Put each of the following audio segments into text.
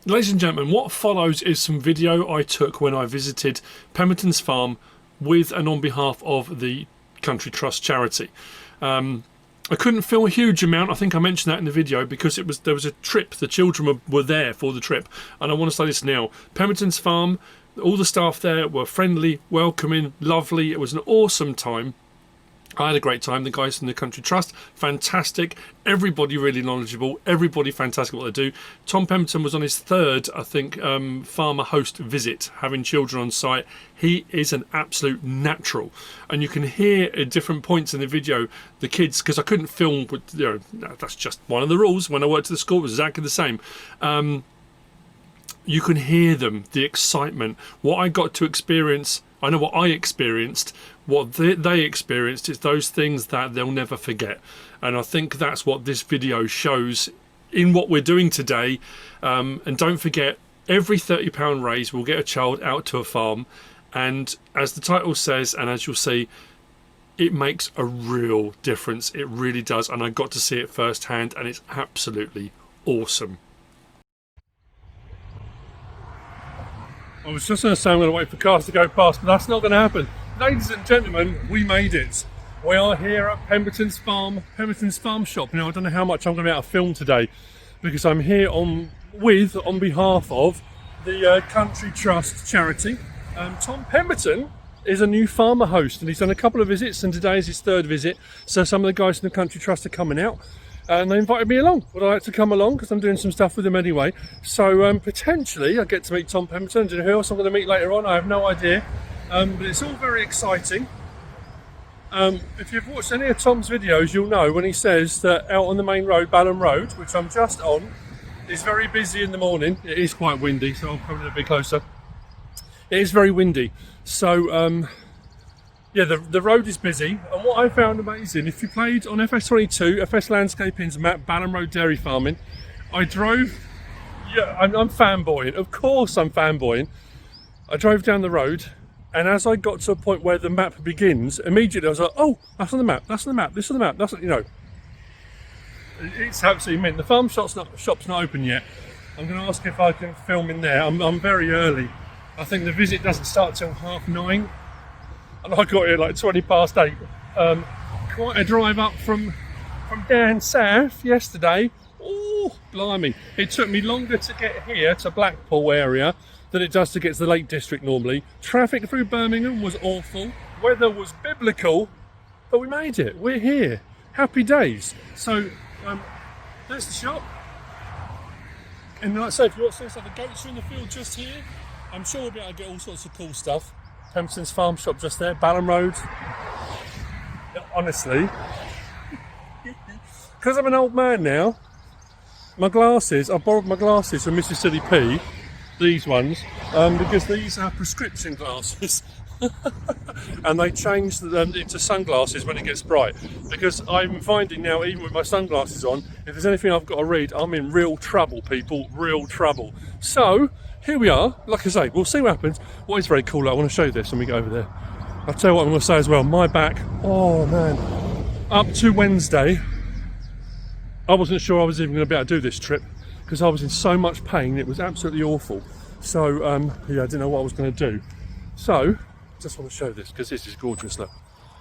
Ladies and gentlemen, what follows is some video I took when I visited Pembertons Farm with and on behalf of the Country Trust charity. I couldn't film a huge amount. I think I mentioned that in the video because there was a trip. The children were there for the trip, and I want to say this now. Pembertons Farm, all the staff there were friendly, welcoming, lovely. It was an awesome time. I had a great time. The guys from the Country Trust, fantastic. Everybody really knowledgeable. Everybody fantastic at what they do. Tom Pemberton was on his third, I think, farmer host visit, having children on site. He is an absolute natural, and you can hear at different points in the video the kids, because I couldn't film with, that's just one of the rules. When I worked at the school, it was exactly the same. You can hear them, the excitement, what I got to experience. I know what I experienced, what they experienced. It's those things that they'll never forget. And I think that's what this video shows in what we're doing today. And don't forget, every £30 raise will get a child out to a farm. And as the title says, and as you'll see, it makes a real difference. It really does. And I got to see it firsthand, and it's absolutely awesome. I was just going to say I'm going to wait for cars to go past, but that's not going to happen. Ladies and gentlemen, we made it. We are here at Pembertons Farm Shop. Now, I don't know how much I'm going to be able to film today because I'm here on behalf of the Country Trust charity. Tom Pemberton is a new farmer host, and he's done a couple of visits, and today is his third visit. So some of the guys from the Country Trust are coming out. And they invited me along. Would I like to come along? Because I'm doing some stuff with them anyway. So potentially I get to meet Tom Pemberton. Do you know who else I'm going to meet later on? I have no idea. But it's all very exciting. If you've watched any of Tom's videos, you'll know when he says that out on the main road, Balham Road, which I'm just on, is very busy in the morning. It is quite windy, so I'll come a bit closer. It is very windy. So yeah, the road is busy, and what I found amazing, if you played on FS22, FS Landscaping's map, Balham Road Dairy Farming, I drove, yeah, I'm fanboying, of course I'm fanboying. I drove down the road, and as I got to a point where the map begins, immediately I was like, oh, that's on the map, that's on the map, this is on the map, that's, it's absolutely mint. The farm shop's not open yet. I'm going to ask if I can film in there. I'm very early. I think the visit doesn't start till 9:30. And I got here like 8:20. Quite a drive up from down south yesterday. Oh, blimey. It took me longer to get here to Blackpool area than it does to get to the Lake District normally. Traffic through Birmingham was awful. Weather was biblical, but we made it. We're here. Happy days. So, there's the shop. And like I say, if you want to see some of the goats are in the field just here, I'm sure we'll be able to get all sorts of cool stuff. Pemberton's Farm Shop just there, Balham Road. Honestly, because I'm an old man now, my glasses, I borrowed my glasses from Mississippi P, these ones, because these are prescription glasses. And they changed them into sunglasses when it gets bright. Because I'm finding now, even with my sunglasses on, if there's anything I've got to read, I'm in real trouble, people, real trouble. So, here we are. Like I say, we'll see what happens. What is very cool, I want to show you this when we go over there. I'll tell you what I'm going to say as well. My back, oh man, up to Wednesday, I wasn't sure I was even going to be able to do this trip because I was in so much pain. It was absolutely awful. So, yeah, I didn't know what I was going to do. So, just want to show this because this is gorgeous. Look,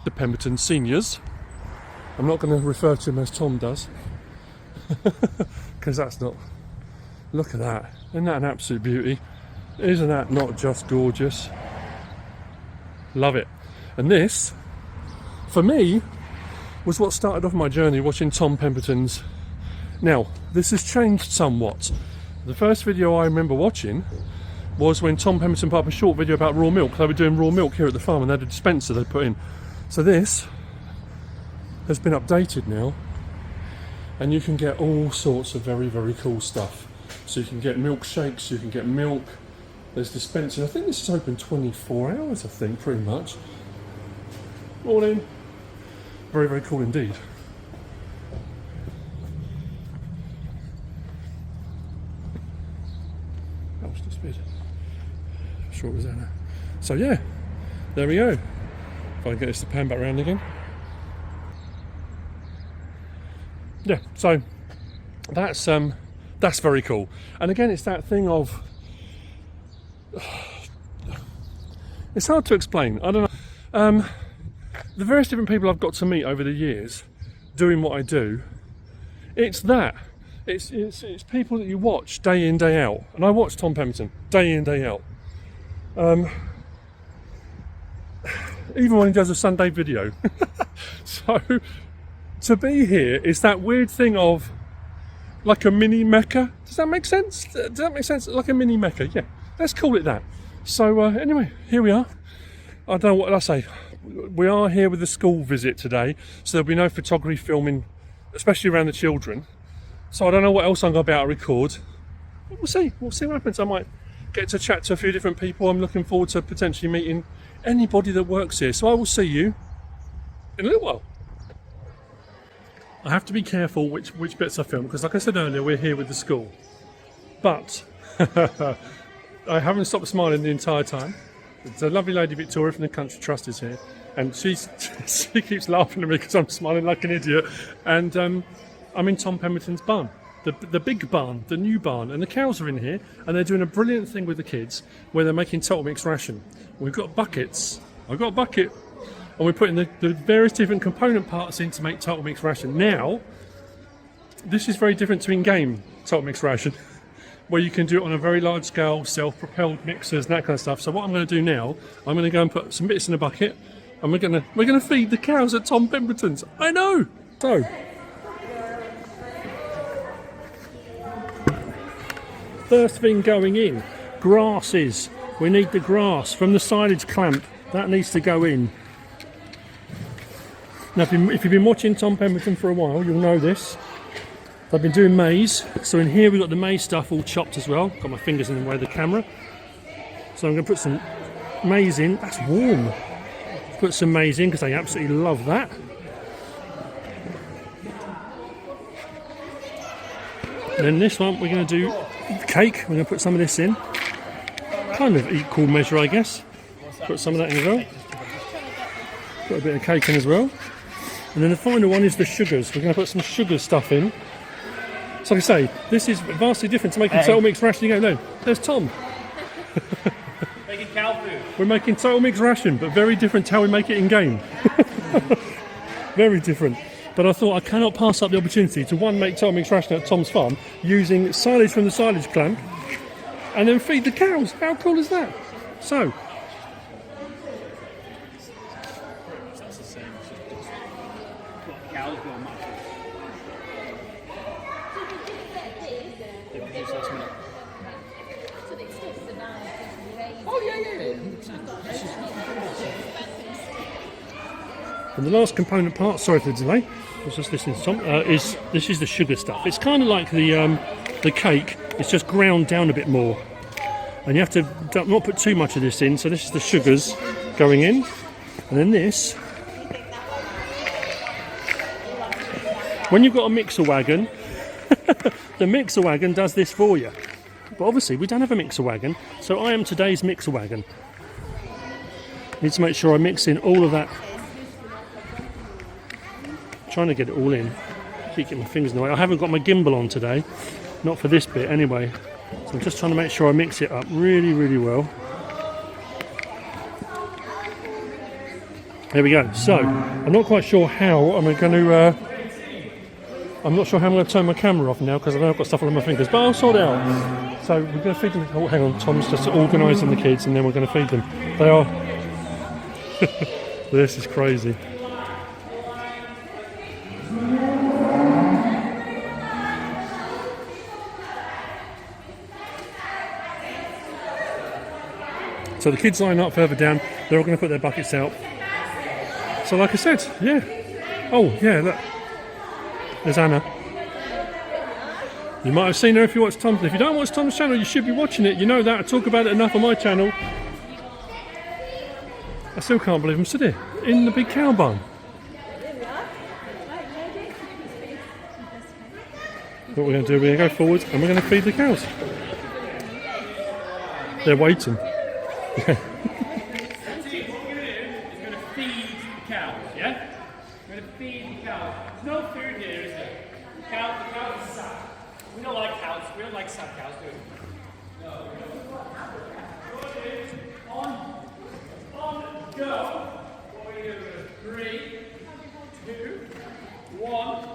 the Pemberton Seniors. I'm not going to refer to him as Tom does because that's not. Look at that. Isn't that an absolute beauty? Isn't that not just gorgeous? Love it. And this, for me, was what started off my journey watching Tom Pemberton's. Now, this has changed somewhat. The first video I remember watching was when Tom Pemberton put up a short video about raw milk. They were doing raw milk here at the farm and they had a dispenser they put in. So this has been updated now, and you can get all sorts of very, very cool stuff. So you can get milkshakes, you can get milk, there's dispensing. I think this is open 24 hours, I think, pretty much. Morning. Very, very cool indeed. That was just bit. I'm sure it was there now. So yeah, there we go. If I can get this to pan back around again. Yeah, so that's That's very cool. And again, it's that thing of, it's hard to explain. I don't know. The various different people I've got to meet over the years doing what I do, it's that. It's people that you watch day in, day out. And I watch Tom Pemberton day in, day out. Even when he does a Sunday video. So, to be here is that weird thing of like a mini Mecca. Does that make sense? Does that make sense? Like a mini Mecca, yeah. Let's call it that. So anyway, here we are. I don't know what I say. We are here with the school visit today, so there'll be no photography filming, especially around the children. So I don't know what else I'm going to be able to record. But we'll see. We'll see what happens. I might get to chat to a few different people. I'm looking forward to potentially meeting anybody that works here. So I will see you in a little while. I have to be careful which bits I film, because like I said earlier, we're here with the school. But I haven't stopped smiling the entire time. It's a lovely lady Victoria from the Country Trust is here, and she keeps laughing at me because I'm smiling like an idiot. And I'm in Tom Pemberton's barn, the big barn, the new barn, and the cows are in here, and they're doing a brilliant thing with the kids where they're making total mix ration. We've got buckets. I've got a bucket, and we're putting the various different component parts in to make total mix ration. Now, this is very different to in-game total mix ration, where you can do it on a very large scale, self-propelled mixers and that kind of stuff. So what I'm going to do now, I'm going to go and put some bits in a bucket, and we're going to feed the cows at Tom Pemberton's. I know. So first thing going in, grasses. We need the grass from the silage clamp. That needs to go in. Now, if you've been watching Tom Pemberton for a while, you'll know this. I've been doing maize, so in here we've got the maize stuff all chopped as well. Got my fingers in the way of the camera. So I'm going to put some maize in. That's warm. Put some maize in because I absolutely love that. And then this one we're going to do cake. We're going to put some of this in. Kind of equal measure, I guess. Put some of that in as well. Put a bit of cake in as well. And then the final one is the sugars. We're going to put some sugar stuff in. So like I say, this is vastly different to making total mix ration. You go, no, there's Tom. Making cow food. We're making total mix ration, but very different to how we make it in game. Very different. But I thought I cannot pass up the opportunity to make total mix ration at Tom's farm using silage from the silage clamp and then feed the cows. How cool is that? So, That's the same. Cows go much. They produce less milk. Oh yeah. and the last component part, sorry for the delay, I was just listening to Tom, is the sugar stuff. It's kind of like the cake, it's just ground down a bit more. And you have to not put too much of this in, so this is the sugars going in. And then this, when you've got a mixer wagon, the mixer wagon does this for you. But obviously we don't have a mixer wagon, so I am today's mixer wagon. Need to make sure I mix in all of that. Trying to get it all in. Keep getting my fingers in the way. I haven't got my gimbal on today, not for this bit anyway. So I'm just trying to make sure I mix it up really, really well. There we go. So I'm not quite sure how I'm going to. I'm not sure how I'm going to turn my camera off now because I know I've got stuff on my fingers, but I'll sort it out. So we're going to feed them. Oh, hang on, Tom's just organising the kids, and then we're going to feed them. They are. This is crazy. So the kids line up further down, they're all going to put their buckets out. So like I said, yeah. Oh, yeah, look. There's Anna. You might have seen her if you watch Tom's. If you don't watch Tom's channel, you should be watching it. You know that. I talk about it enough on my channel. I still can't believe I'm sitting here in the big cow barn. What we're going to do, we're going to go forward and we're going to feed the cows. They're waiting. What you're going to do is going to feed the cows, yeah? You're going to feed the cows. There's no food here, is there? The cows are sat. We don't like cows. We don't like sad cows, do we? No. On, go. What are we doing? 3, 2, 1,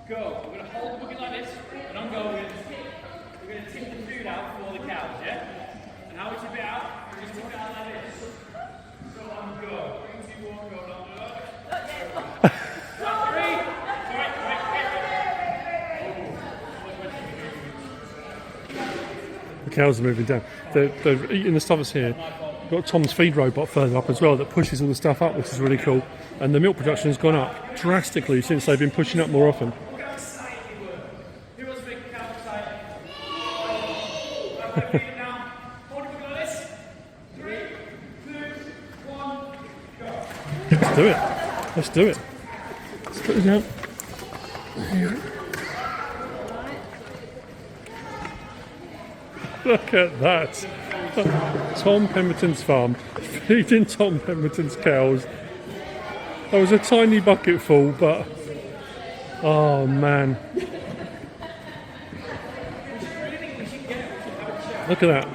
go. We're going to hold the bucket like this, and on go, we're going to tip the food out for the cows, yeah? And how we tip it out? We just tip it out like this. So on go. 3, 2, 1, go. On go. 3. The cows are moving down. They're eating the stuff that's here. We've got Tom's feed robot further up as well that pushes all the stuff up, which is really cool. And the milk production has gone up drastically since they've been pushing up more often. Let's do it. Let's do it. Let's put it down. Here. Look at that. Tom Pemberton's farm, feeding Tom Pemberton's cows. That was a tiny bucket full, but oh man. Look at that.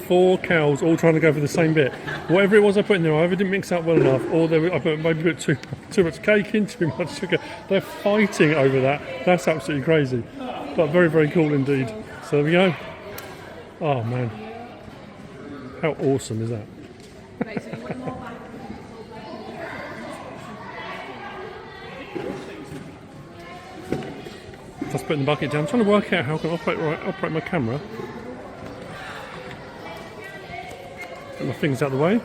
4 cows all trying to go for the same bit. Whatever it was I put in there, I either didn't mix out well enough, or I put maybe a bit too much cake in, too much sugar. They're fighting over that. That's absolutely crazy. But very, very cool indeed. So there we go. Oh man. How awesome is that? Just putting the bucket down. I'm trying to work out how I can operate my camera. Get my fingers out of the way.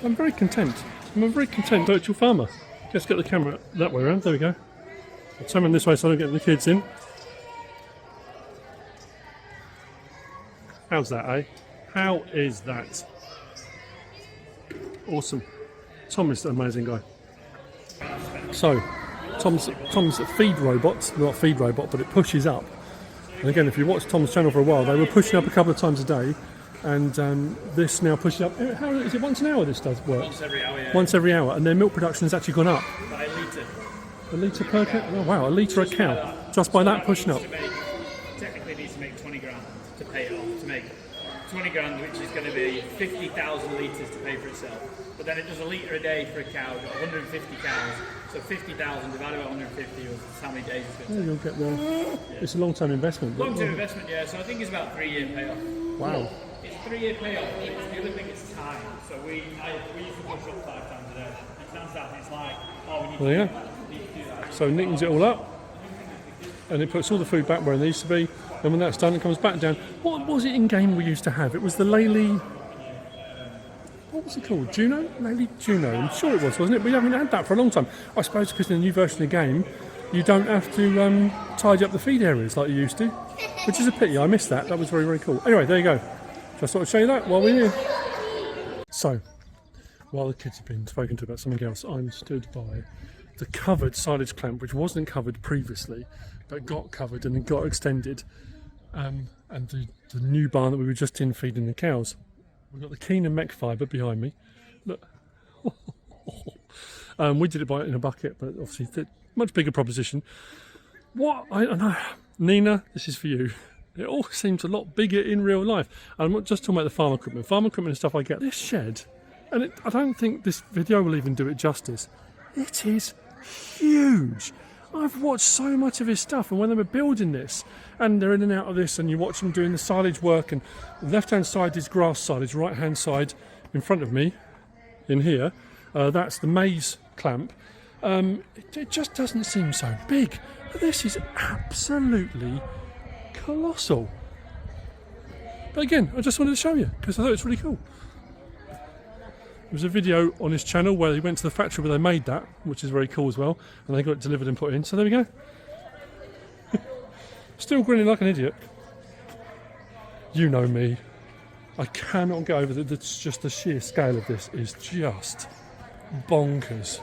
I'm very content. I'm a very content virtual farmer. Let's get the camera that way around. There we go. I'll turn it this way so I don't get the kids in. How's that, eh? How is that? Awesome. Tom is an amazing guy. So, Tom's feed robot, not feed robot, but it pushes up. And again, if you watch Tom's channel for a while, they were pushing up a couple of times a day, and this now pushes up. How is it? Once an hour this does work? Once every hour, yeah. Once every hour, and their milk production has actually gone up. By a litre. A litre per cow? Oh wow, a litre a cow. Just by that pushing up. Technically needs to make 20 grand to pay it off. To make 20 grand, which is going to be 50,000 litres to pay for itself. But then it does a litre a day for a cow, got 150 cows. So 50,000 divided by 150 is how many days it's going to take. You'll get there. Yeah. It's a long-term investment. Long-term investment, yeah. So I think it's about 3-year payoff. Wow. It's a 3-year payoff. The other thing is time. So we used to push up 5 times a day. It sounds out, it's like, oh, we need to do that. So it neatens it all up, and it puts all the food back where it needs to be. And when that's done, it comes back down. What was it in game we used to have? It was the Laley. What was it called? Juno? Laley Juno. I'm sure it was, wasn't it? We haven't had that for a long time. I suppose because in the new version of the game, you don't have to tidy up the feed areas like you used to, which is a pity. I missed that. That was very, very cool. Anyway, there you go. Just thought I'd show you that while we're here. So, while the kids have been spoken to about something else, I'm stood by the covered silage clamp, which wasn't covered previously, but got covered and then got extended, and the new barn that we were just in feeding the cows. We've got the Keenan mech fibre behind me. Look. We did it in a bucket, but obviously much bigger proposition. I don't know. Nina, this is for you. It all seems a lot bigger in real life. I'm not just talking about the farm equipment. Farm equipment and stuff I get. This shed, and I don't think this video will even do it justice. It is huge. I've watched so much of his stuff, and when they were building this, and they're in and out of this, and you watch them doing the silage work, and the left-hand side is grass silage, right-hand side in front of me, in here, that's the maize clamp. It just doesn't seem so big. But this is absolutely colossal. But again, I just wanted to show you, because I thought it was really cool. There was a video on his channel where he went to the factory where they made that, which is very cool as well, and they got it delivered and put in. So there we go. Still grinning like an idiot. You know me. I cannot get over that. It's just the sheer scale of this is just bonkers.